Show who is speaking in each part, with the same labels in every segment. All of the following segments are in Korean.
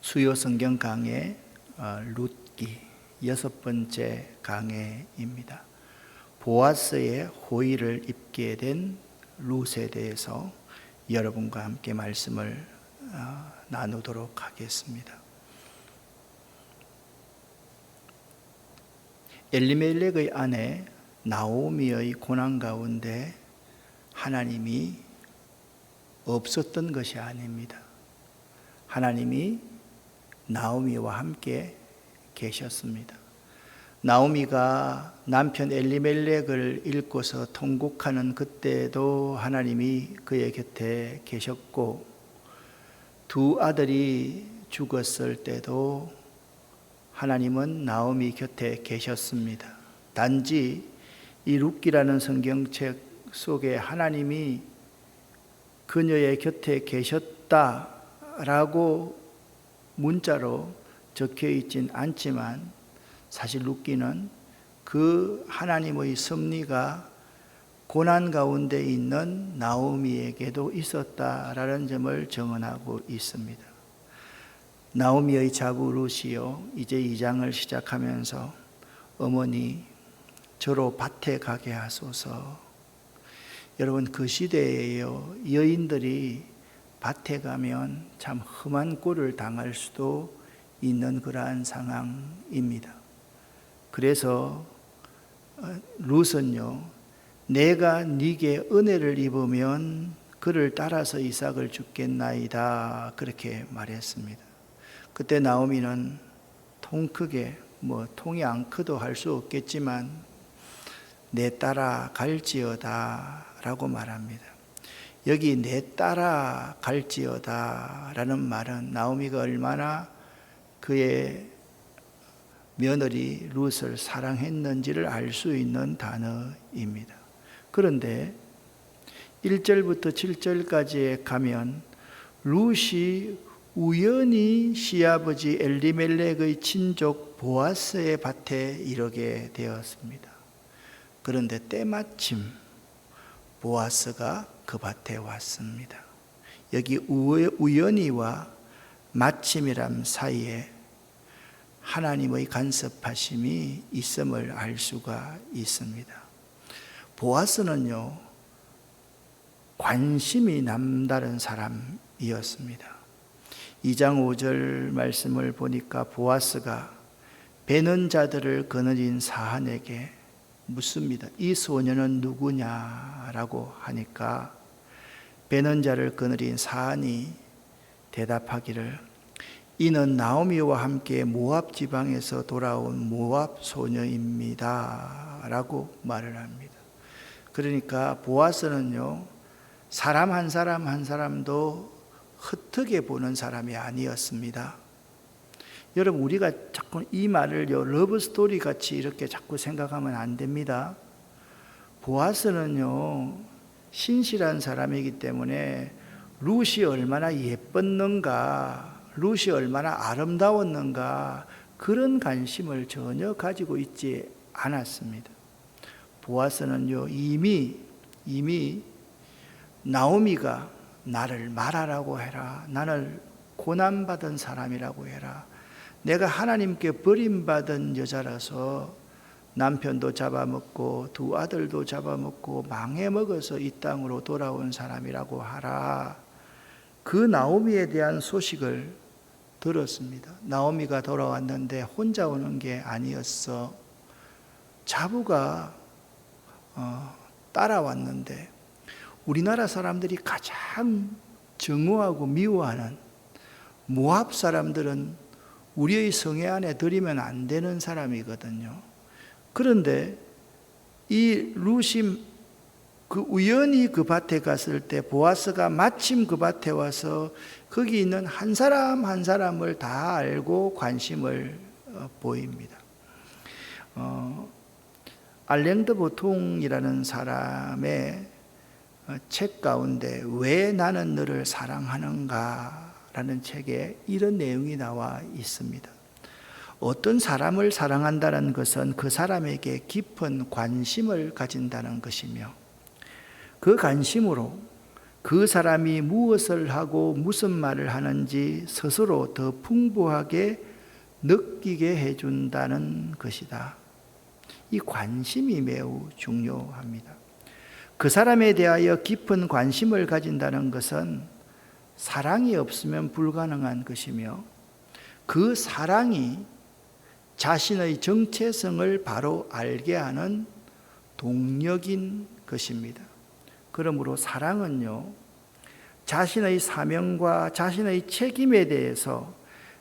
Speaker 1: 수요 성경 강해 룻기 6번째 강해입니다. 보아스의 호의를 입게 된 룻에 대해서 여러분과 함께 말씀을 나누도록 하겠습니다. 엘리멜렉의 아내 나오미의 고난 가운데 하나님이 없었던 것이 아닙니다. 하나님이 나오미와 함께 계셨습니다. 나오미가 남편 엘리멜렉을 잃고서 통곡하는 그때도 하나님이 그의 곁에 계셨고, 두 아들이 죽었을 때도 하나님은 나오미 곁에 계셨습니다. 단지 이 룻기라는 성경책 속에 하나님이 그녀의 곁에 계셨다라고 문자로 적혀 있진 않지만, 사실 룻기는 그 하나님의 섭리가 고난 가운데 있는 나오미에게도 있었다라는 점을 증언하고 있습니다. 나오미의 자부 룻이요, 이제 2장을 시작하면서 어머니 저로 밭에 가게 하소서. 여러분, 그 시대에요, 여인들이 밭에 가면 참 험한 꼴을 당할 수도 있는 그러한 상황입니다. 그래서 룻은요, 내가 네게 은혜를 입으면 그를 따라서 이삭을 주겠나이다, 그렇게 말했습니다. 그때 나오미는 통 크게, 통이 안 크도 할 수 없겠지만 내 따라 갈지어다 라고 말합니다. 여기 내 따라 갈지어다 라는 말은 나오미가 얼마나 그의 며느리 룻을 사랑했는지를 알 수 있는 단어입니다. 그런데 1절부터 7절까지에 가면 룻이 우연히 시아버지 엘리멜렉의 친족 보아스의 밭에 이르게 되었습니다. 그런데 때마침 보아스가 그 밭에 왔습니다. 여기 우연히와 마침이란 사이에 하나님의 간섭하심이 있음을 알 수가 있습니다. 보아스는요, 관심이 남다른 사람이었습니다. 2장 5절 말씀을 보니까 보아스가 베는 자들을 거느린 사한에게 묻습니다. 이 소녀는 누구냐라고 하니까 베는 자를 거느린 사한이 대답하기를 이는 나오미와 함께 모압 지방에서 돌아온 모압 소녀입니다 라고 말을 합니다. 그러니까 보아스는요, 사람 한 사람 한 사람도 흩트게 보는 사람이 아니었습니다. 여러분, 우리가 자꾸 이 말을 러브스토리 같이 이렇게 자꾸 생각하면 안 됩니다. 보아스는요, 신실한 사람이기 때문에 룻이 얼마나 예뻤는가, 룻이 얼마나 아름다웠는가, 그런 관심을 전혀 가지고 있지 않았습니다. 보아스는요, 이미 나오미가 나를 말하라고 해라, 나를 고난받은 사람이라고 해라, 내가 하나님께 버림받은 여자라서 남편도 잡아먹고 두 아들도 잡아먹고 망해먹어서 이 땅으로 돌아온 사람이라고 하라, 그 나오미에 대한 소식을 들었습니다. 나오미가 돌아왔는데 혼자 오는 게 아니었어. 자부가 따라왔는데, 우리나라 사람들이 가장 증오하고 미워하는 모압 사람들은 우리의 성애 안에 들이면 안 되는 사람이거든요. 그런데 이 룻이 우연히 그 밭에 갔을 때 보아스가 마침 그 밭에 와서 거기 있는 한 사람 한 사람을 다 알고 관심을 보입니다. 알랭드 보통이라는 사람의 책 가운데 왜 나는 너를 사랑하는가 라는 책에 이런 내용이 나와 있습니다. 어떤 사람을 사랑한다는 것은 그 사람에게 깊은 관심을 가진다는 것이며, 그 관심으로 그 사람이 무엇을 하고 무슨 말을 하는지 스스로 더 풍부하게 느끼게 해준다는 것이다. 이 관심이 매우 중요합니다. 그 사람에 대하여 깊은 관심을 가진다는 것은 사랑이 없으면 불가능한 것이며, 그 사랑이 자신의 정체성을 바로 알게 하는 동력인 것입니다. 그러므로 사랑은요, 자신의 사명과 자신의 책임에 대해서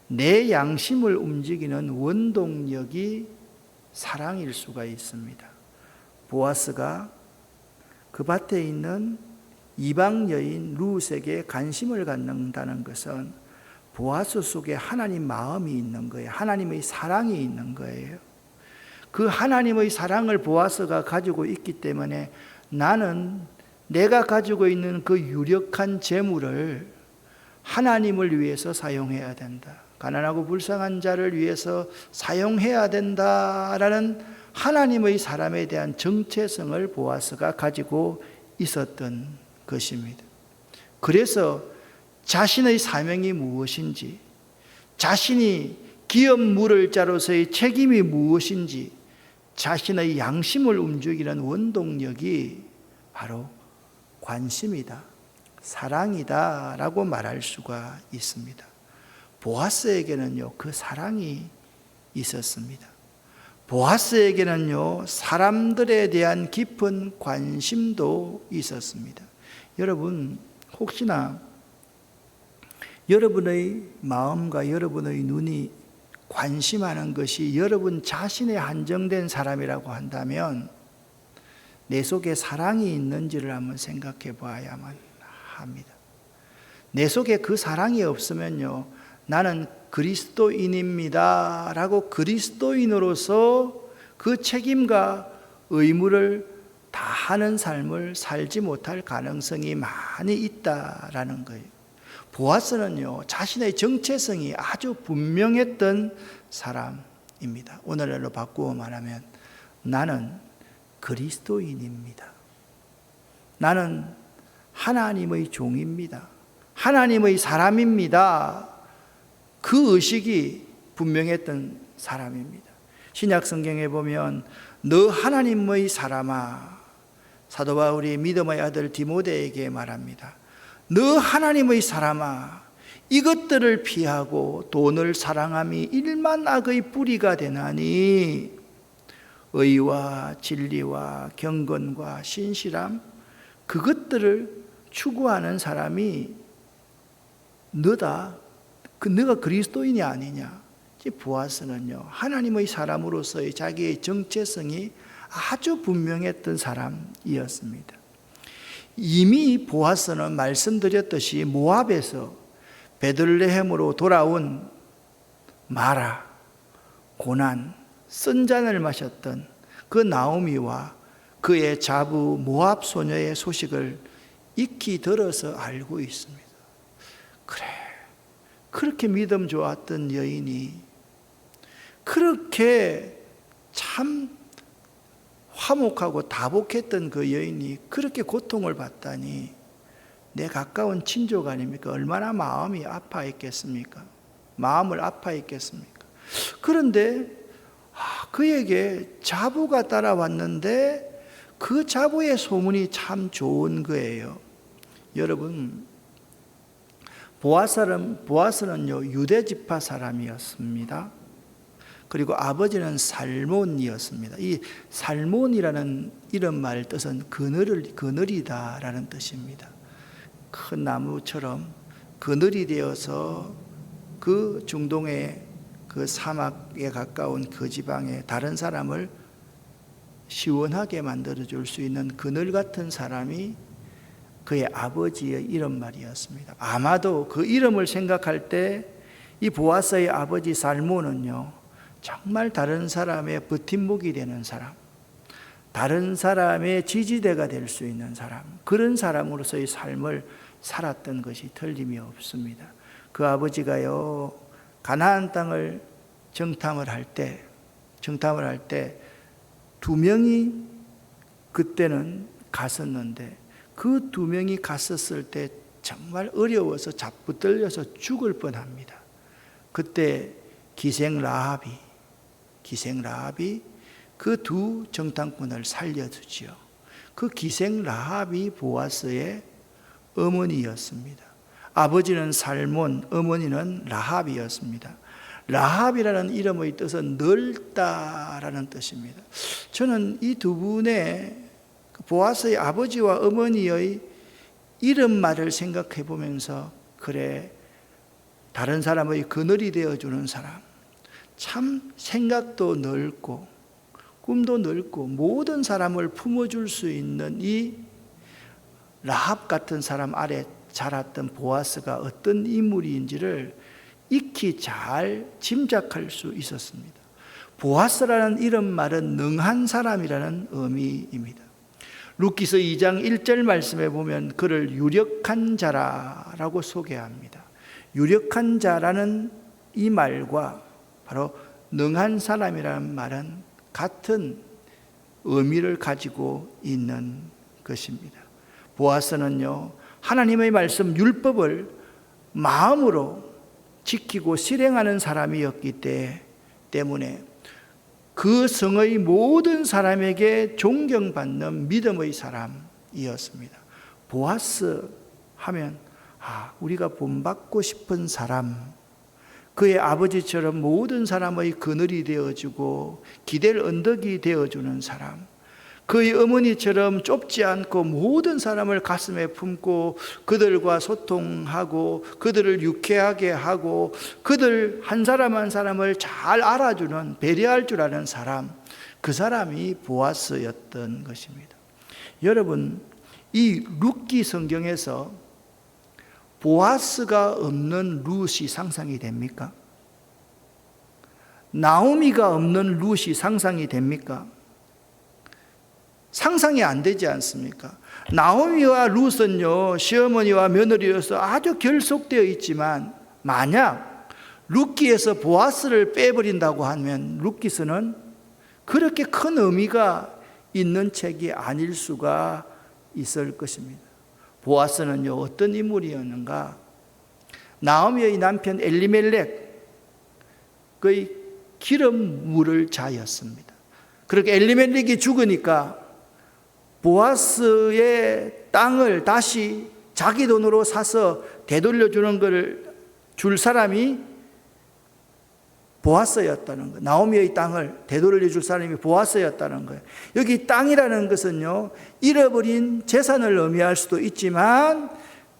Speaker 1: 내 양심을 움직이는 원동력이 사랑일 수가 있습니다. 보아스가 그 밭에 있는 이방 여인 룻에게 관심을 갖는다는 것은 보아스 속에 하나님 마음이 있는 거예요. 하나님의 사랑이 있는 거예요. 그 하나님의 사랑을 보아스가 가지고 있기 때문에 나는 내가 가지고 있는 그 유력한 재물을 하나님을 위해서 사용해야 된다. 가난하고 불쌍한 자를 위해서 사용해야 된다라는 하나님의 사람에 대한 정체성을 보아스가 가지고 있었던 것입니다. 그래서 자신의 사명이 무엇인지, 자신이 기업 물을 자로서의 책임이 무엇인지, 자신의 양심을 움직이는 원동력이 바로 관심이다, 사랑이다 라고 말할 수가 있습니다. 보아스에게는요, 그 사랑이 있었습니다. 보아스에게는요, 사람들에 대한 깊은 관심도 있었습니다. 여러분, 혹시나 여러분의 마음과 여러분의 눈이 관심하는 것이 여러분 자신에 한정된 사람이라고 한다면 내 속에 사랑이 있는지를 한번 생각해 봐야만 합니다. 내 속에 그 사랑이 없으면요, 나는 그리스도인입니다 라고 그리스도인으로서 그 책임과 의무를 다하는 삶을 살지 못할 가능성이 많이 있다라는 거예요. 보아스는요, 자신의 정체성이 아주 분명했던 사람입니다. 오늘날로 바꾸어 말하면 나는 그리스도인입니다. 나는 하나님의 종입니다. 하나님의 사람입니다. 그 의식이 분명했던 사람입니다. 신약 성경에 보면 너 하나님의 사람아, 사도 바울이 믿음의 아들 디모데에게 말합니다. 너 하나님의 사람아, 이것들을 피하고 돈을 사랑함이 일만 악의 뿌리가 되나니 의와 진리와 경건과 신실함, 그것들을 추구하는 사람이 너다. 너가 그리스도인이 아니냐. 보아스는요, 하나님의 사람으로서의 자기의 정체성이 아주 분명했던 사람이었습니다. 이미 보아스는 말씀드렸듯이 모압에서 베들레헴으로 돌아온 마라, 고난, 쓴 잔을 마셨던 그 나오미와 그의 자부 모압 소녀의 소식을 익히 들어서 알고 있습니다. 그래, 그렇게 믿음 좋았던 여인이, 그렇게 참 화목하고 다복했던 그 여인이 그렇게 고통을 받다니 내 가까운 친족 아닙니까? 얼마나 마음이 아파했겠습니까? 마음을 아파했겠습니까? 그런데 그에게 자부가 따라왔는데 그 자부의 소문이 참 좋은 거예요. 여러분, 보아스는요, 유대 지파 사람이었습니다. 그리고 아버지는 살몬이었습니다. 이 살몬이라는 이런 말 뜻은 그늘이다라는 뜻입니다. 큰 나무처럼 그늘이 되어서 그 중동의 그 사막에 가까운 그 지방에 다른 사람을 시원하게 만들어줄 수 있는 그늘 같은 사람이 그의 아버지의 이런 말이었습니다. 아마도 그 이름을 생각할 때 이 보아스의 아버지 살몬은요, 정말 다른 사람의 버팀목이 되는 사람, 다른 사람의 지지대가 될 수 있는 사람, 그런 사람으로서의 삶을 살았던 것이 틀림이 없습니다. 그 아버지가요, 가나안 땅을 정탐을 할 때 두 명이 그때는 갔었는데 그 두 명이 갔었을 때 정말 어려워서 잡붙들려서 죽을 뻔합니다. 그때 기생 라합이 그 두 정탐꾼을 살려주지요. 그 기생 라합이 보아스의 어머니였습니다. 아버지는 살몬, 어머니는 라합이었습니다. 라합이라는 이름의 뜻은 넓다라는 뜻입니다. 저는 이 두 분의 보아스의 아버지와 어머니의 이름말을 생각해 보면서, 그래, 다른 사람의 그늘이 되어주는 사람, 참 생각도 넓고 꿈도 넓고 모든 사람을 품어줄 수 있는 이 라합 같은 사람 아래 자랐던 보아스가 어떤 인물인지를 익히 잘 짐작할 수 있었습니다. 보아스라는 이름말은 능한 사람이라는 의미입니다. 룻기서 2장 1절 말씀에 보면 그를 유력한 자라라고 소개합니다. 유력한 자라는 이 말과 바로 능한 사람이라는 말은 같은 의미를 가지고 있는 것입니다. 보아스는요, 하나님의 말씀 율법을 마음으로 지키고 실행하는 사람이었기 때문에 그 성의 모든 사람에게 존경받는 믿음의 사람이었습니다. 보아스 하면 우리가 본받고 싶은 사람, 그의 아버지처럼 모든 사람의 그늘이 되어주고 기댈 언덕이 되어주는 사람, 그의 어머니처럼 좁지 않고 모든 사람을 가슴에 품고 그들과 소통하고 그들을 유쾌하게 하고 그들 한 사람 한 사람을 잘 알아주는, 배려할 줄 아는 사람, 그 사람이 보아스였던 것입니다. 여러분, 이 룻기 성경에서 보아스가 없는 룻이 상상이 됩니까? 나오미가 없는 룻이 상상이 됩니까? 상상이 안 되지 않습니까? 나오미와 룻은요, 시어머니와 며느리로서 아주 결속되어 있지만, 만약 룻기에서 보아스를 빼버린다고 하면 룻기서는 그렇게 큰 의미가 있는 책이 아닐 수가 있을 것입니다. 보아스는요, 어떤 인물이었는가? 나오미의 남편 엘리멜렉의 기름 물을 자였습니다. 그렇게 엘리멜렉이 죽으니까 보아스의 땅을 다시 자기 돈으로 사서 되돌려주는 것을 줄 사람이 보아스였다는 거예요. 나오미의 땅을 되돌려줄 사람이 보아스였다는 거예요. 여기 땅이라는 것은요, 잃어버린 재산을 의미할 수도 있지만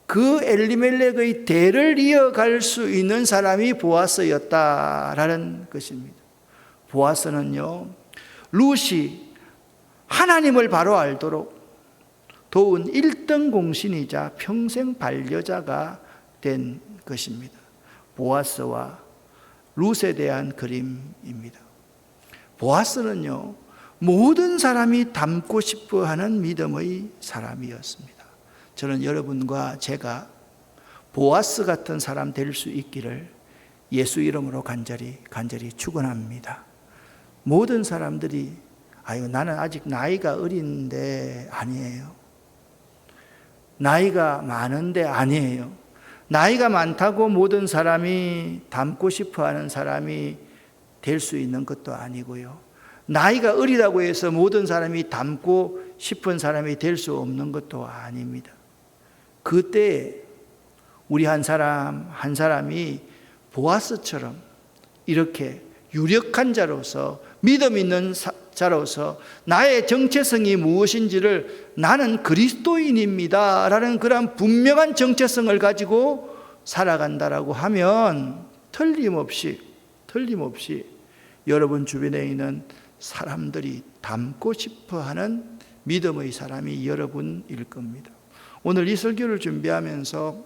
Speaker 1: 그 엘리멜렉의 대를 이어갈 수 있는 사람이 보아스였다라는 것입니다. 보아스는요, 룻이 하나님을 바로 알도록 도운 1등 공신이자 평생 반려자가 된 것입니다. 보아스와 룻에 대한 그림입니다. 보아스는요, 모든 사람이 닮고 싶어 하는 믿음의 사람이었습니다. 저는 여러분과 제가 보아스 같은 사람 될 수 있기를 예수 이름으로 간절히 축원합니다. 모든 사람들이 나는 아직 나이가 어린데 아니에요. 나이가 많은데 아니에요. 나이가 많다고 모든 사람이 닮고 싶어하는 사람이 될 수 있는 것도 아니고요. 나이가 어리다고 해서 모든 사람이 닮고 싶은 사람이 될 수 없는 것도 아닙니다. 그때 우리 한 사람 한 사람이 보아스처럼 이렇게 유력한 자로서, 믿음 있는 자로서 나의 정체성이 무엇인지를, 나는 그리스도인입니다 라는 그런 분명한 정체성을 가지고 살아간다라고 하면 틀림없이 여러분 주변에 있는 사람들이 닮고 싶어하는 믿음의 사람이 여러분일 겁니다. 오늘 이 설교를 준비하면서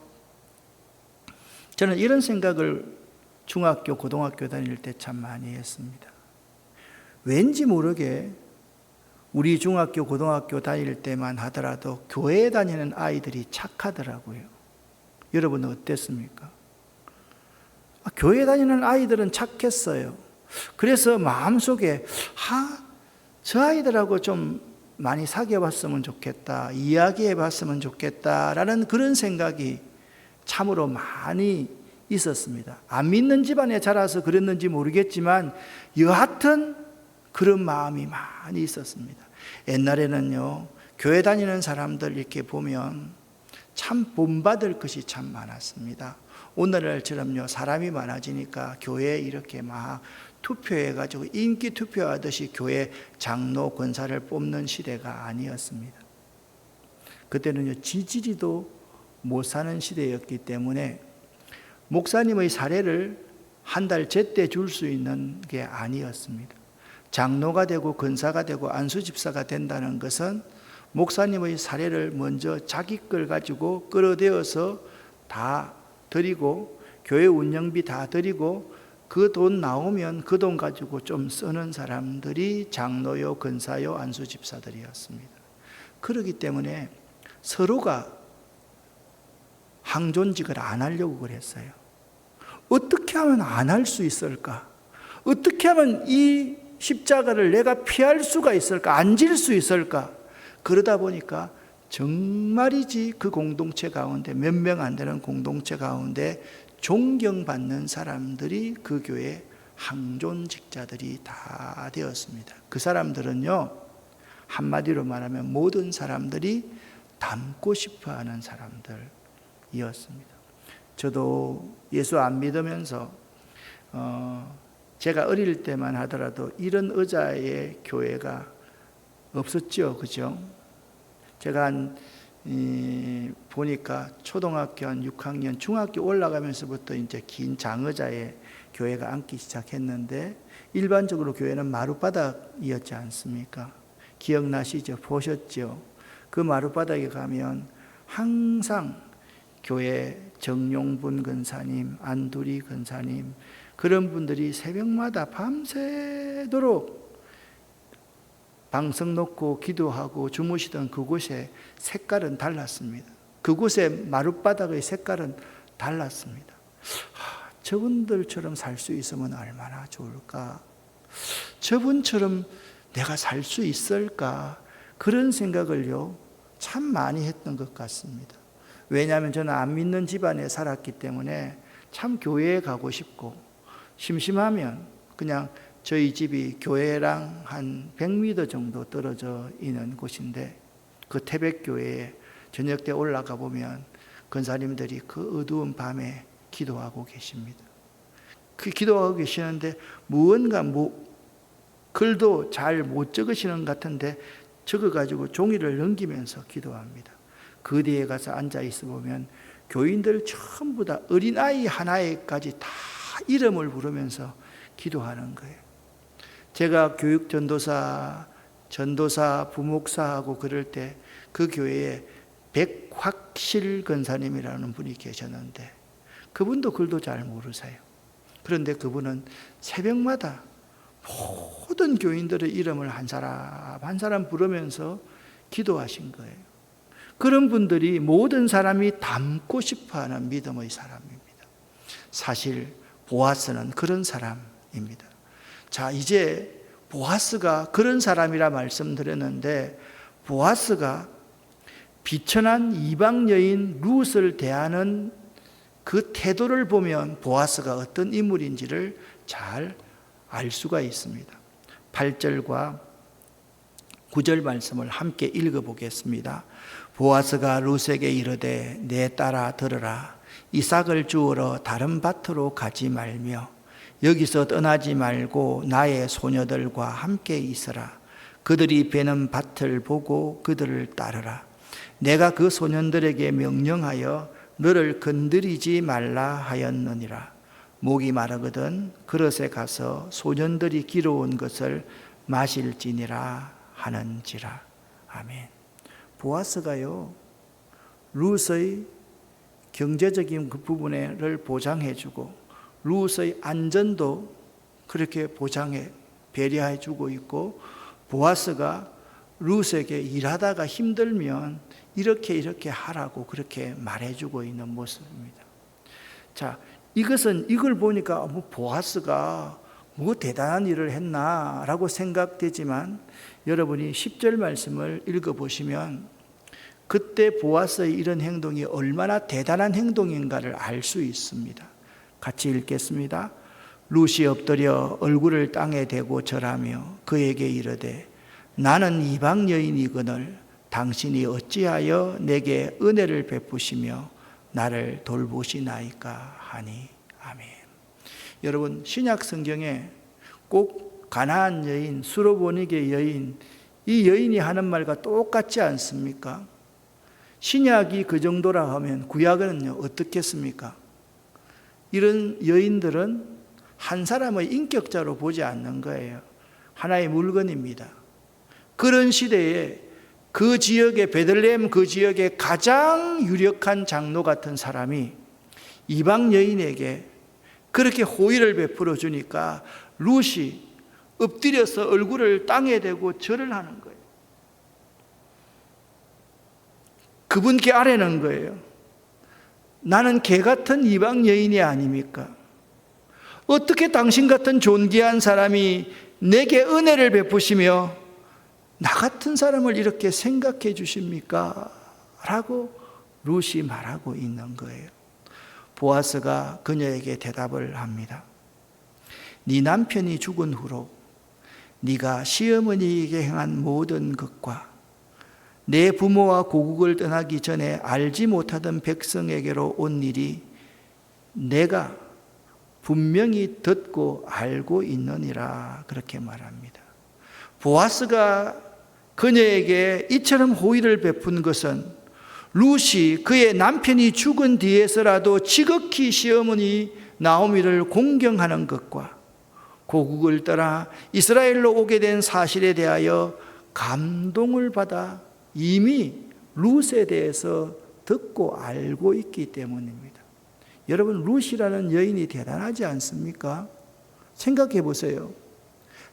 Speaker 1: 저는 이런 생각을 중학교, 고등학교 다닐 때 참 많이 했습니다. 왠지 모르게 우리 중학교, 고등학교 다닐 때만 하더라도 교회에 다니는 아이들이 착하더라고요. 여러분은 어땠습니까? 교회 다니는 아이들은 착했어요. 그래서 마음속에 저 아이들하고 좀 많이 사귀어 봤으면 좋겠다, 이야기해 봤으면 좋겠다라는 그런 생각이 참으로 많이 있었습니다. 안 믿는 집안에 자라서 그랬는지 모르겠지만 여하튼 그런 마음이 많이 있었습니다. 옛날에는요, 교회 다니는 사람들 이렇게 보면 참 본받을 것이 참 많았습니다. 오늘날처럼요, 사람이 많아지니까 교회에 이렇게 막 투표해가지고 인기 투표하듯이 교회 장로 권사를 뽑는 시대가 아니었습니다. 그때는요, 지지리도 못 사는 시대였기 때문에 목사님의 사례를 한 달 제때 줄 수 있는 게 아니었습니다. 장로가 되고 권사가 되고 안수집사가 된다는 것은 목사님의 사례를 먼저 자기 걸 가지고 끌어대어서 다 드리고 교회 운영비 다 드리고 그 돈 나오면 그 돈 가지고 좀 쓰는 사람들이 장로요, 권사요, 안수집사들이었습니다. 그렇기 때문에 서로가 항존직을 안 하려고 그랬어요. 어떻게 하면 안 할 수 있을까? 어떻게 하면 이 십자가를 내가 피할 수가 있을까? 안 질 수 있을까? 그러다 보니까 정말이지 그 공동체 가운데 몇 명 안 되는 공동체 가운데 존경받는 사람들이 그 교회 항존직자들이 다 되었습니다. 그 사람들은요, 한마디로 말하면 모든 사람들이 닮고 싶어하는 사람들이었습니다. 저도 예수 안 믿으면서 제가 어릴 때만 하더라도 이런 의자의 교회가 없었죠, 그죠? 제가 보니까 초등학교 한 6학년, 중학교 올라가면서부터 이제 긴 장의자의 교회가 앉기 시작했는데 일반적으로 교회는 마룻바닥이었지 않습니까? 기억나시죠? 보셨죠? 그 마룻바닥에 가면 항상 교회 정용분 권사님, 안두리 권사님 그런 분들이 새벽마다 밤새도록 방석 놓고 기도하고 주무시던 그곳의 색깔은 달랐습니다. 그곳의 마룻바닥의 색깔은 달랐습니다. 저분들처럼 살 수 있으면 얼마나 좋을까? 저분처럼 내가 살 수 있을까? 그런 생각을요, 참 많이 했던 것 같습니다. 왜냐하면 저는 안 믿는 집안에 살았기 때문에 참 교회에 가고 싶고, 심심하면 그냥 저희 집이 교회랑 한 100m 정도 떨어져 있는 곳인데 그 태백교회에 저녁 때 올라가 보면 권사님들이 그 어두운 밤에 기도하고 계십니다. 그 기도하고 계시는데 무언가 글도 잘 못 적으시는 것 같은데 적어가지고 종이를 넘기면서 기도합니다. 그 뒤에 가서 앉아 있어 보면 교인들 전부 다 어린아이 하나에까지 다 이름을 부르면서 기도하는 거예요. 제가 교육 전도사, 부목사하고 그럴 때 그 교회에 백확실 권사님이라는 분이 계셨는데 그분도 글도 잘 모르세요. 그런데 그분은 새벽마다 모든 교인들의 이름을 한 사람 한 사람 부르면서 기도하신 거예요. 그런 분들이 모든 사람이 닮고 싶어하는 믿음의 사람입니다. 사실 보아스는 그런 사람입니다. 자, 이제 보아스가 그런 사람이라 말씀드렸는데 보아스가 비천한 이방 여인 룻을 대하는 그 태도를 보면 보아스가 어떤 인물인지를 잘 알 수가 있습니다. 8절과 9절 말씀을 함께 읽어보겠습니다. 보아스가 룻에게 이르되 내 딸아 들으라. 이삭을 주우러 다른 밭으로 가지 말며 여기서 떠나지 말고 나의 소녀들과 함께 있으라. 그들이 베는 밭을 보고 그들을 따르라. 내가 그 소년들에게 명령하여 너를 건드리지 말라 하였느니라. 목이 마르거든 그릇에 가서 소년들이 기러온 것을 마실지니라 하는지라. 아멘. 보아스가요, 룻의 경제적인 그 부분을 보장해주고 룻의 안전도 그렇게 보장해 배려해주고 있고, 보아스가 룻에게 일하다가 힘들면 이렇게 하라고 그렇게 말해주고 있는 모습입니다. 자, 이걸 보니까 보아스가 뭐 대단한 일을 했나라고 생각되지만 여러분이 10절 말씀을 읽어보시면 그때 보아스의 이런 행동이 얼마나 대단한 행동인가를 알 수 있습니다. 같이 읽겠습니다. 룻이 엎드려 얼굴을 땅에 대고 절하며 그에게 이르되 나는 이방 여인이거늘 당신이 어찌하여 내게 은혜를 베푸시며 나를 돌보시나이까 하니. 아멘. 여러분, 신약 성경에 꼭 가나안 여인, 수로보니게 여인, 이 여인이 하는 말과 똑같지 않습니까? 신약이 그 정도라 하면 구약은요 어떻겠습니까? 이런 여인들은 한 사람의 인격자로 보지 않는 거예요. 하나의 물건입니다. 그런 시대에 그 지역의 베들레헴 그 지역의 가장 유력한 장로 같은 사람이 이방 여인에게 그렇게 호의를 베풀어 주니까 룻이 엎드려서 얼굴을 땅에 대고 절을 하는 거예요. 그분께 아뢰는 거예요. 나는 개 같은 이방 여인이 아닙니까? 어떻게 당신 같은 존귀한 사람이 내게 은혜를 베푸시며 나 같은 사람을 이렇게 생각해 주십니까? 라고 룻이 말하고 있는 거예요. 보아스가 그녀에게 대답을 합니다. 네 남편이 죽은 후로 네가 시어머니에게 행한 모든 것과 내 부모와 고국을 떠나기 전에 알지 못하던 백성에게로 온 일이 내가 분명히 듣고 알고 있느니라 그렇게 말합니다. 보아스가 그녀에게 이처럼 호의를 베푼 것은 룻이 그의 남편이 죽은 뒤에서라도 지극히 시어머니 나오미를 공경하는 것과 고국을 떠나 이스라엘로 오게 된 사실에 대하여 감동을 받아 이미 룻에 대해서 듣고 알고 있기 때문입니다. 여러분, 룻이라는 여인이 대단하지 않습니까? 생각해 보세요.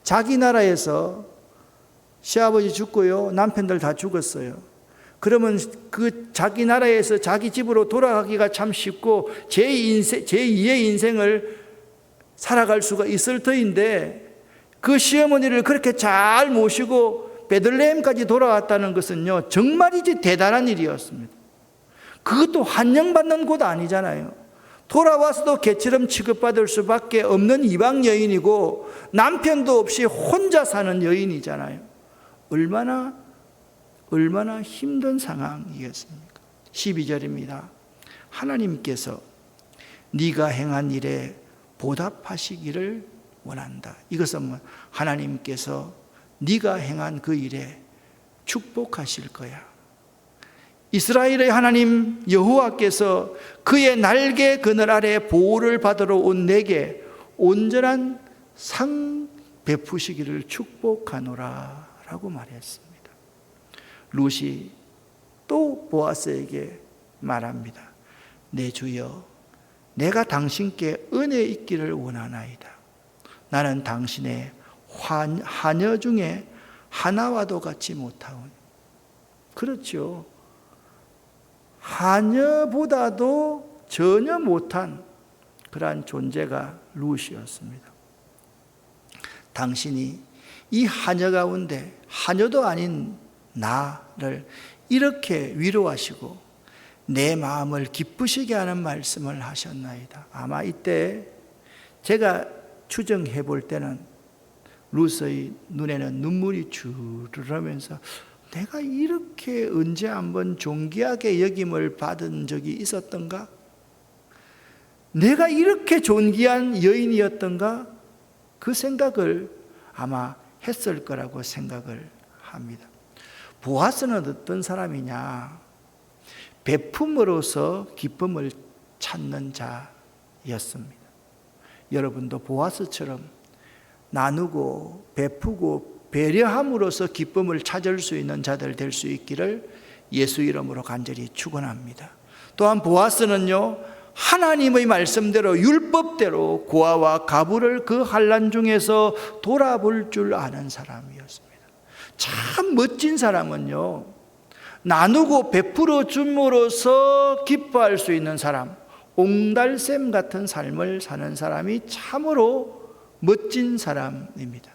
Speaker 1: 자기 나라에서 시아버지 죽고요, 남편들 다 죽었어요. 그러면 그 자기 나라에서 자기 집으로 돌아가기가 참 쉽고 제2의 인생을 살아갈 수가 있을 터인데 그 시어머니를 그렇게 잘 모시고 베들레헴까지 돌아왔다는 것은요 정말이지 대단한 일이었습니다. 그것도 환영받는 곳 아니잖아요. 돌아와서도 개처럼 취급받을 수밖에 없는 이방 여인이고 남편도 없이 혼자 사는 여인이잖아요. 얼마나 힘든 상황이었습니까? 12절입니다. 하나님께서 네가 행한 일에 보답하시기를 원한다. 이것은 하나님께서 네가 행한 그 일에 축복하실 거야. 이스라엘의 하나님 여호와께서 그의 날개 그늘 아래 보호를 받으러 온 내게 온전한 상 베푸시기를 축복하노라 라고 말했습니다. 룻이 또 보아스에게 말합니다. 내 주여, 내가 당신께 은혜 있기를 원하나이다. 나는 당신의 하녀 중에 하나와도 같지 못하오니. 그렇죠. 하녀보다도 전혀 못한 그러한 존재가 룻이었습니다. 당신이 이 하녀 가운데 하녀도 아닌 나를 이렇게 위로하시고 내 마음을 기쁘시게 하는 말씀을 하셨나이다. 아마 이때 제가 추정해 볼 때는 룻의 눈에는 눈물이 주르르면서 내가 이렇게 언제 한번 존귀하게 여김을 받은 적이 있었던가? 내가 이렇게 존귀한 여인이었던가? 그 생각을 아마 했을 거라고 생각을 합니다. 보아스는 어떤 사람이냐? 베품으로서 기쁨을 찾는 자였습니다. 여러분도 보아스처럼 나누고 베푸고 배려함으로써 기쁨을 찾을 수 있는 자들 될 수 있기를 예수 이름으로 간절히 축원합니다. 또한 보아스는요, 하나님의 말씀대로 율법대로 고아와 가부를 그 환난 중에서 돌아볼 줄 아는 사람이었습니다. 참 멋진 사람은요, 나누고 베풀어 줌으로써 기뻐할 수 있는 사람, 옹달샘 같은 삶을 사는 사람이 참으로 멋진 사람입니다.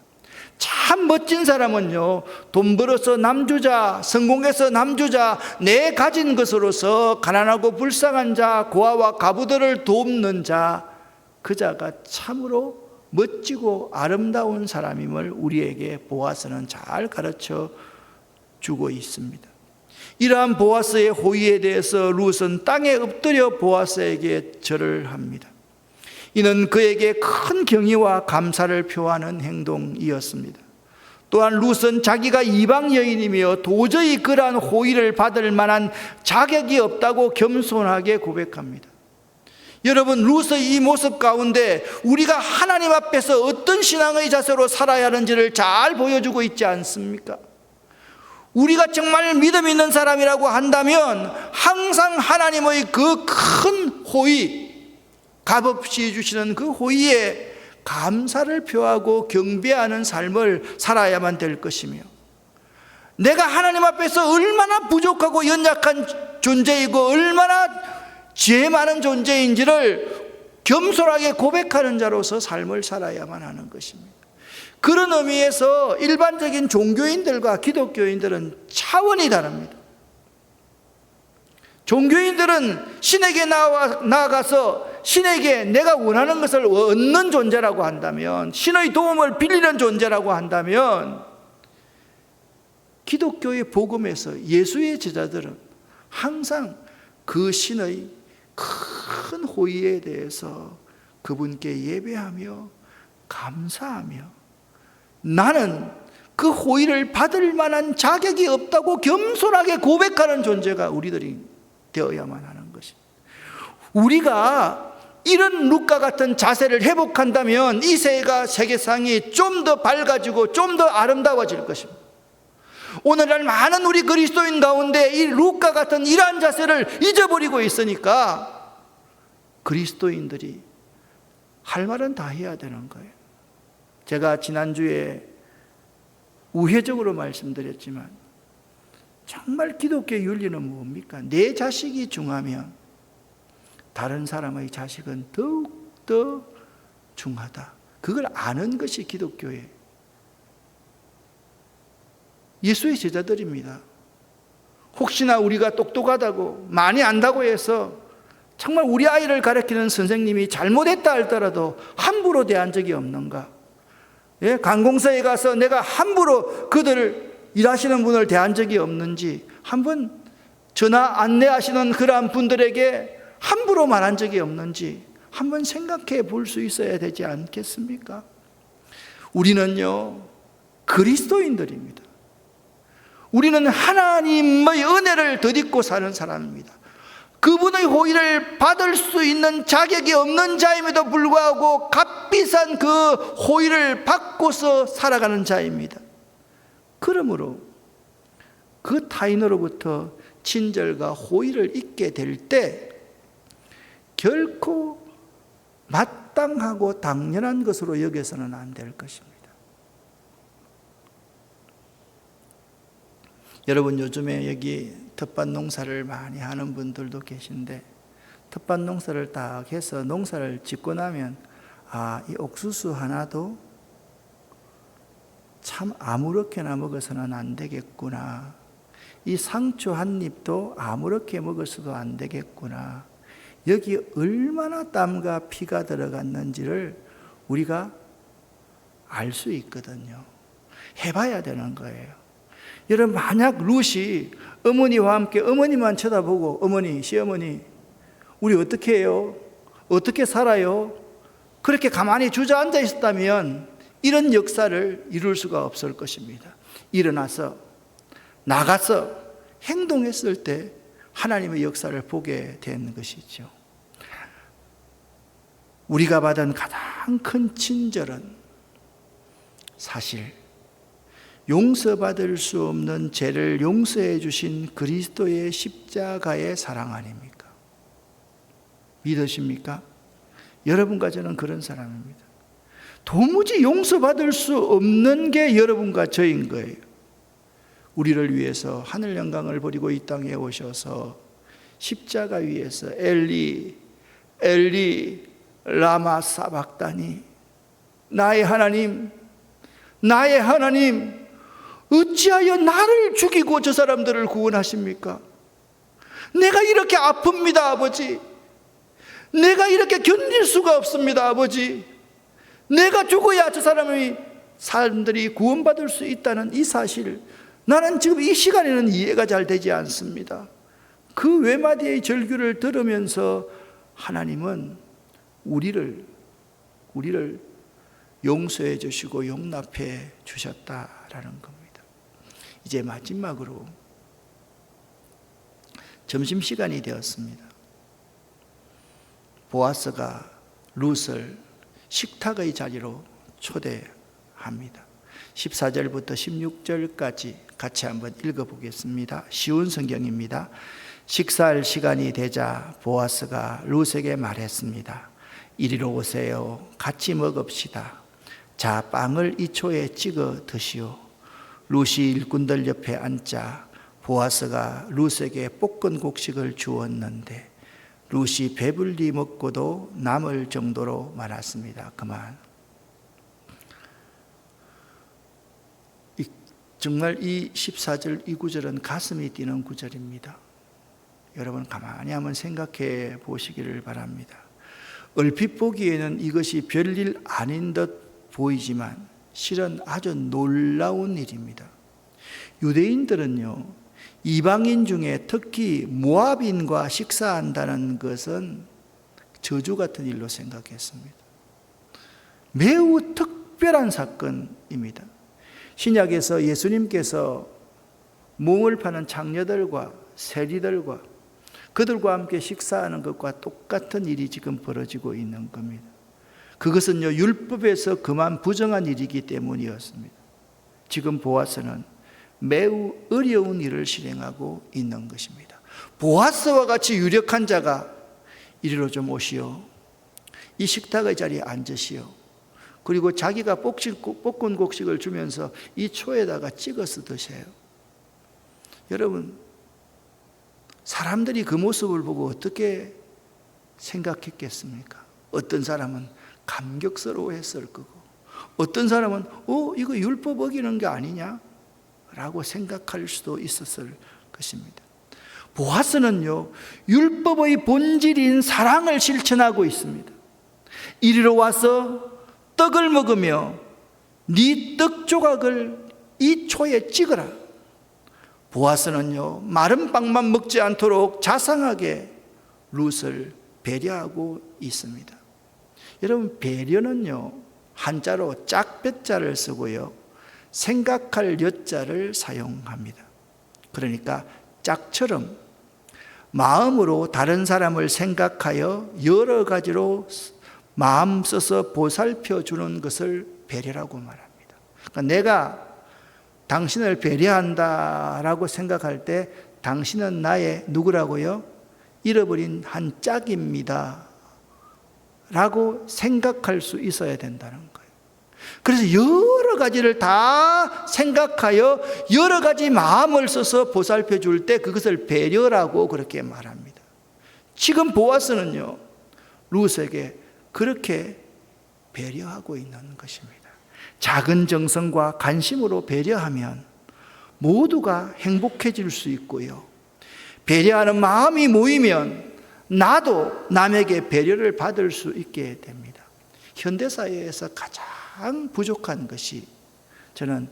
Speaker 1: 참 멋진 사람은요, 돈 벌어서 남주자, 성공해서 남주자, 내 가진 것으로서 가난하고 불쌍한 자, 고아와 과부들을 돕는 자, 그 자가 참으로 멋지고 아름다운 사람임을 우리에게 보아스는 잘 가르쳐 주고 있습니다. 이러한 보아스의 호의에 대해서 룻은 땅에 엎드려 보아스에게 절을 합니다. 이는 그에게 큰 경의와 감사를 표하는 행동이었습니다. 또한 룻은 자기가 이방 여인이며 도저히 그러한 호의를 받을 만한 자격이 없다고 겸손하게 고백합니다. 여러분, 룻의 이 모습 가운데 우리가 하나님 앞에서 어떤 신앙의 자세로 살아야 하는지를 잘 보여주고 있지 않습니까? 우리가 정말 믿음 있는 사람이라고 한다면 항상 하나님의 그 큰 호의, 값없이 해주시는 그 호의에 감사를 표하고 경배하는 삶을 살아야만 될 것이며, 내가 하나님 앞에서 얼마나 부족하고 연약한 존재이고 얼마나 죄 많은 존재인지를 겸손하게 고백하는 자로서 삶을 살아야만 하는 것입니다. 그런 의미에서 일반적인 종교인들과 기독교인들은 차원이 다릅니다. 종교인들은 신에게 나아가서 신에게 내가 원하는 것을 얻는 존재라고 한다면, 신의 도움을 빌리는 존재라고 한다면, 기독교의 복음에서 예수의 제자들은 항상 그 신의 큰 호의에 대해서 그분께 예배하며 감사하며, 나는 그 호의를 받을 만한 자격이 없다고 겸손하게 고백하는 존재가 우리들이 되어야만 하는 것입니다. 우리가 이런 룻과 같은 자세를 회복한다면 이 세계상이 좀 더 밝아지고 좀 더 아름다워질 것입니다. 오늘날 많은 우리 그리스도인 가운데 이 룻과 같은 이러한 자세를 잊어버리고 있으니까 그리스도인들이 할 말은 다 해야 되는 거예요. 제가 지난주에 우회적으로 말씀드렸지만 정말 기독교의 윤리는 뭡니까? 내 자식이 중하면 다른 사람의 자식은 더욱더 중하다. 그걸 아는 것이 기독교의 예수의 제자들입니다. 혹시나 우리가 똑똑하다고 많이 안다고 해서 정말 우리 아이를 가르치는 선생님이 잘못했다 할더라도 함부로 대한 적이 없는가? 예, 관공서에 가서 내가 함부로 그들을 일하시는 분을 대한 적이 없는지, 한번 전화 안내하시는 그러한 분들에게 함부로 말한 적이 없는지 한번 생각해 볼 수 있어야 되지 않겠습니까? 우리는요, 그리스도인들입니다. 우리는 하나님의 은혜를 덧입고 사는 사람입니다. 그분의 호의를 받을 수 있는 자격이 없는 자임에도 불구하고 값비싼 그 호의를 받고서 살아가는 자입니다. 그러므로 그 타인으로부터 친절과 호의를 잊게 될 때 결코 마땅하고 당연한 것으로 여겨서는 안 될 것입니다. 여러분, 요즘에 여기 텃밭 농사를 많이 하는 분들도 계신데, 텃밭 농사를 딱 해서 농사를 짓고 나면 이 옥수수 하나도 참 아무렇게나 먹어서는 안 되겠구나, 이 상추 한 입도 아무렇게 먹어서도 안 되겠구나, 여기 얼마나 땀과 피가 들어갔는지를 우리가 알 수 있거든요. 해봐야 되는 거예요. 여러분, 만약 룻이 어머니와 함께 어머니만 쳐다보고, 어머니, 시어머니, 우리 어떻게 해요? 어떻게 살아요? 그렇게 가만히 주저앉아 있었다면 이런 역사를 이룰 수가 없을 것입니다. 일어나서 나가서 행동했을 때 하나님의 역사를 보게 된 것이죠. 우리가 받은 가장 큰 친절은 사실 용서받을 수 없는 죄를 용서해 주신 그리스도의 십자가의 사랑 아닙니까? 믿으십니까? 여러분과 저는 그런 사람입니다. 도무지 용서받을 수 없는 게 여러분과 저인 거예요. 우리를 위해서 하늘 영광을 버리고 이 땅에 오셔서 십자가 위에서 엘리 엘리 라마 사박다니, 나의 하나님, 나의 하나님, 어찌하여 나를 죽이고 저 사람들을 구원하십니까? 내가 이렇게 아픕니다, 아버지. 내가 이렇게 견딜 수가 없습니다, 아버지. 내가 죽어야 저 사람들이 구원받을 수 있다는 이 사실, 나는 지금 이 시간에는 이해가 잘 되지 않습니다. 그 외마디의 절규를 들으면서 하나님은 우리를 용서해 주시고 용납해 주셨다라는 겁니다. 이제 마지막으로 점심시간이 되었습니다. 보아스가 룻을 식탁의 자리로 초대합니다. 14절부터 16절까지 같이 한번 읽어보겠습니다. 쉬운 성경입니다. 식사할 시간이 되자 보아스가 룻에게 말했습니다. 이리로 오세요. 같이 먹읍시다. 자, 빵을 이 초에 찍어 드시오. 룻이 일꾼들 옆에 앉자 보아스가 룻에게 볶은 곡식을 주었는데 룻이 배불리 먹고도 남을 정도로 말았습니다. 그만. 정말 이 14절 이 구절은 가슴이 뛰는 구절입니다. 여러분 가만히 한번 생각해 보시기를 바랍니다. 얼핏 보기에는 이것이 별일 아닌 듯 보이지만 실은 아주 놀라운 일입니다. 유대인들은요, 이방인 중에 특히 모압인과 식사한다는 것은 저주 같은 일로 생각했습니다. 매우 특별한 사건입니다. 신약에서 예수님께서 몽을 파는 창녀들과 세리들과 그들과 함께 식사하는 것과 똑같은 일이 지금 벌어지고 있는 겁니다. 그것은요, 율법에서 그만 부정한 일이기 때문이었습니다. 지금 보아스는 매우 어려운 일을 실행하고 있는 것입니다. 보아스와 같이 유력한 자가 이리로 좀 오시오. 이 식탁의 자리에 앉으시오. 그리고 자기가 볶은 곡식을 주면서 이 초에다가 찍어서 드세요. 여러분, 사람들이 그 모습을 보고 어떻게 생각했겠습니까? 어떤 사람은 감격스러워했을 거고, 어떤 사람은 이거 율법 어기는 게 아니냐? 라고 생각할 수도 있었을 것입니다. 보아스는요, 율법의 본질인 사랑을 실천하고 있습니다. 이리로 와서 떡을 먹으며 네 떡 조각을 이 초에 찍어라. 보아스는요, 마른 빵만 먹지 않도록 자상하게 룻을 배려하고 있습니다. 여러분, 배려는요, 한자로 짝배자를 쓰고요, 생각할 여자를 사용합니다. 그러니까 짝처럼 마음으로 다른 사람을 생각하여 여러 가지로 마음 써서 보살펴 주는 것을 배려라고 말합니다. 그러니까 내가 당신을 배려한다라고 생각할 때 당신은 나의 누구라고요? 잃어버린 한 짝입니다 라고 생각할 수 있어야 된다는 거예요. 그래서 여러 가지를 다 생각하여 여러 가지 마음을 써서 보살펴 줄 때 그것을 배려라고 그렇게 말합니다. 지금 보아스는요, 룻에게 그렇게 배려하고 있는 것입니다. 작은 정성과 관심으로 배려하면 모두가 행복해질 수 있고요, 배려하는 마음이 모이면 나도 남에게 배려를 받을 수 있게 됩니다. 현대사회에서 가장 부족한 것이 저는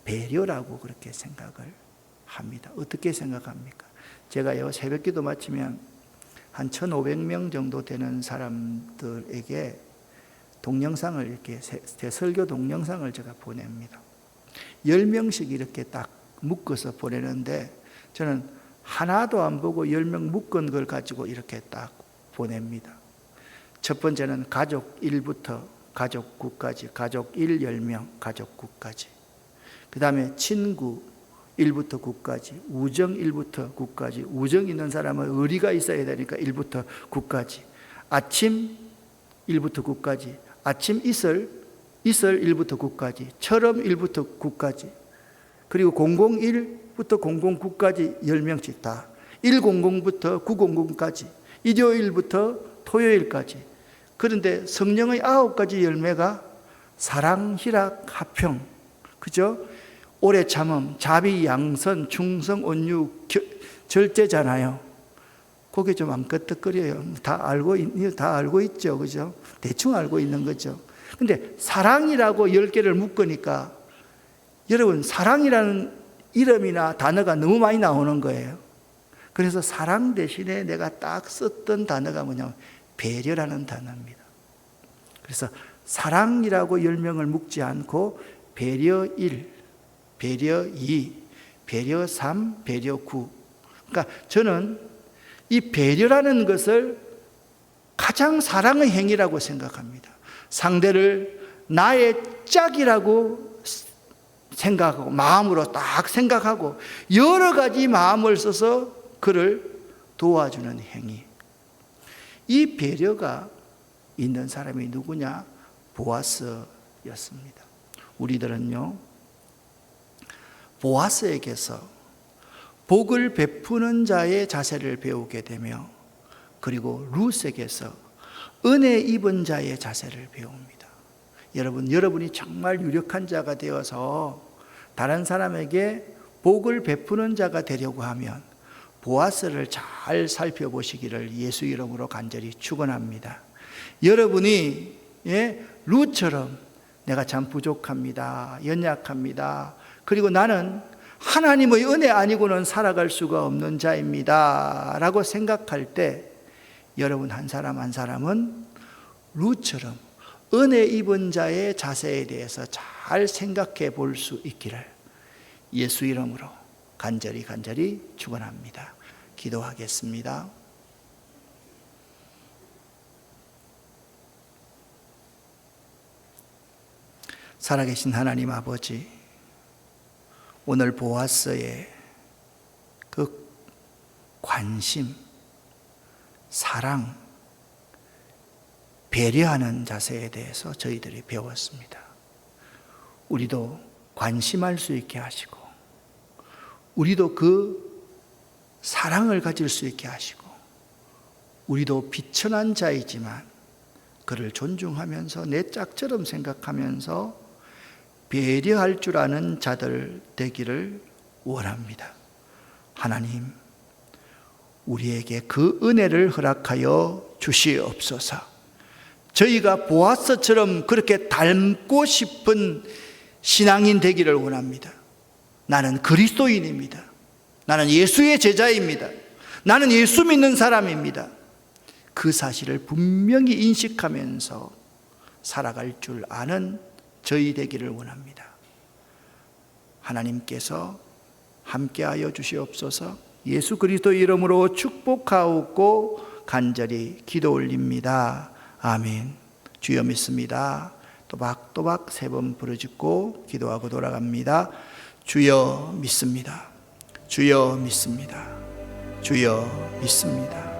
Speaker 1: 배려라고 그렇게 생각을 합니다. 어떻게 생각합니까? 제가요, 새벽기도 마치면 한 1,500명 정도 되는 사람들에게 동영상을 이렇게 설교 동영상을 제가 보냅니다. 10명씩 이렇게 딱 묶어서 보내는데 저는 하나도 안 보고 10명 묶은 걸 가지고 이렇게 딱 보냅니다. 첫 번째는 가족 1부터 가족 9까지, 가족 1, 10명, 가족 9까지. 그 다음에 친구 1부터 9까지, 우정 1부터 9까지, 우정 있는 사람은 의리가 있어야 되니까 1부터 9까지, 아침 1부터 9까지, 아침 이슬 1부터 9까지, 처럼 1부터 9까지, 그리고 001부터 009까지 10명씩 다, 100부터 900까지, 일요일부터 토요일까지. 그런데 성령의 9가지 열매가 사랑, 희락, 화평, 그죠? 오래 참음, 자비, 양선, 충성, 온유, 절제잖아요. 그게 좀 안 끄떡거려요. 다 알고 있죠, 그죠? 대충 알고 있는 거죠. 근데 사랑이라고 10개를 묶으니까 여러분, 사랑이라는 이름이나 단어가 너무 많이 나오는 거예요. 그래서 사랑 대신에 내가 딱 썼던 단어가 뭐냐면 배려라는 단어입니다. 그래서 사랑이라고 10명을 묶지 않고 배려 1, 배려 2, 배려 3, 배려 9. 그러니까 저는 이 배려라는 것을 가장 사랑의 행위라고 생각합니다. 상대를 나의 짝이라고 생각하고 마음으로 딱 생각하고 여러 가지 마음을 써서 그를 도와주는 행위. 이 배려가 있는 사람이 누구냐? 보아스였습니다. 우리들은요, 보아스에게서 복을 베푸는 자의 자세를 배우게 되며, 그리고 룻에게서 은혜 입은 자의 자세를 배웁니다. 여러분이 정말 유력한 자가 되어서 다른 사람에게 복을 베푸는 자가 되려고 하면 보아스를 잘 살펴보시기를 예수 이름으로 간절히 축원합니다. 여러분이 룻처럼 내가 참 부족합니다, 연약합니다, 그리고 나는 하나님의 은혜 아니고는 살아갈 수가 없는 자입니다 라고 생각할 때 여러분 한 사람 한 사람은 룻처럼 은혜 입은 자의 자세에 대해서 잘 생각해 볼 수 있기를 예수 이름으로 간절히 축원합니다. 기도하겠습니다. 살아계신 하나님 아버지, 오늘 보아스의 그 관심, 사랑, 배려하는 자세에 대해서 저희들이 배웠습니다. 우리도 관심할 수 있게 하시고, 우리도 그 사랑을 가질 수 있게 하시고, 우리도 비천한 자이지만 그를 존중하면서 내 짝처럼 생각하면서 배려할 줄 아는 자들 되기를 원합니다. 하나님, 우리에게 그 은혜를 허락하여 주시옵소서. 저희가 보아스처럼 그렇게 닮고 싶은 신앙인 되기를 원합니다. 나는 그리스도인입니다. 나는 예수의 제자입니다. 나는 예수 믿는 사람입니다. 그 사실을 분명히 인식하면서 살아갈 줄 아는 저희 되기를 원합니다. 하나님께서 함께하여 주시옵소서. 예수 그리스도 이름으로 축복하옵고 간절히 기도 올립니다. 아멘. 주여 믿습니다. 또박또박 3번 부르짖고 기도하고 돌아갑니다. 주여 믿습니다. 주여 믿습니다. 주여 믿습니다.